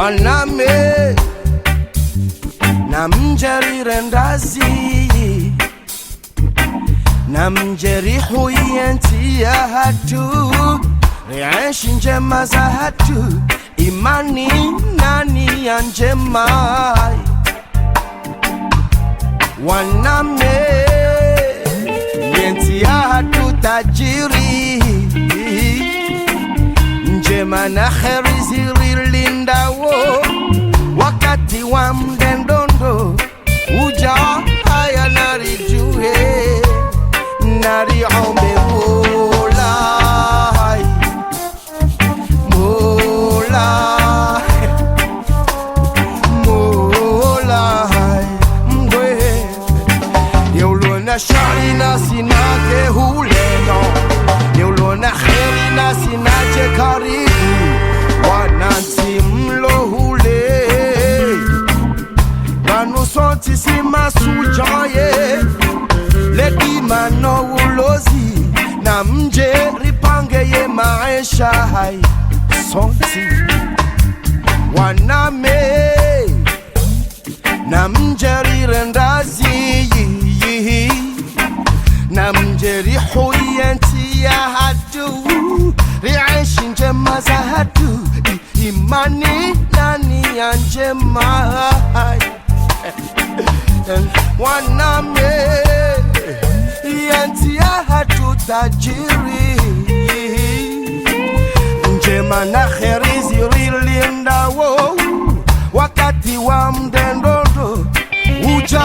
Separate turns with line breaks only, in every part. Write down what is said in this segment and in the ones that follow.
Wanamé na mjeri rendazi na mjeri huyenti ya hatu riaishi njema za hatu imani nani ya njema. Wanamé yenti ya hatu tajiri njema na kheri zililinda wo wakati wa mdendondo uja haya narijue nariombe Mola Mola Mola mgwe yeulona shari na sinake huleno yeulona kheri na sinache karibu wananti mlo hule Wanu sonti si masujaye Ledi mano ulozi na mje ripange ye maisha hai sonti Wanamé na mjeri rendazi na mjeri huyenti ya hatu riaishi njema za hatu imani nani ya njema. Wanamé yenti ya hatu tajiri njema na kheri zililinda wo wakati wa mdendondo uja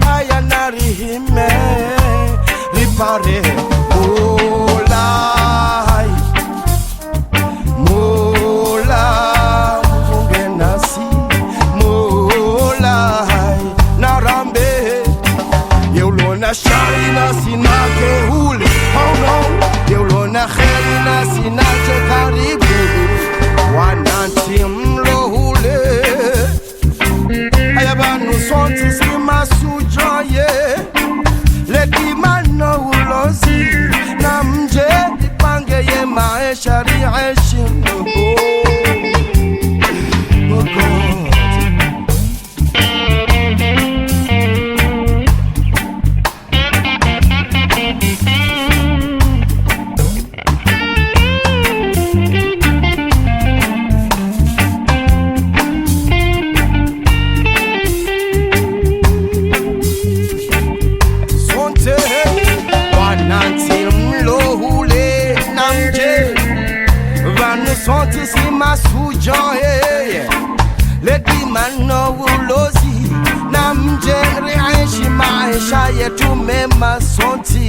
haya narihime ripare Mola Mola mfunge nasi Mola narambe yeulona shari na sinake hule oh no yeulona kheri na sinache karibu wananti mlo hule ayabanu sonti sima sujaye ledi mano ulozi na mje ipange ye maisha riaishi oh God. Sonti si masujaye Ledi mano ulozi na mje riaishi maisha yetu mema sonti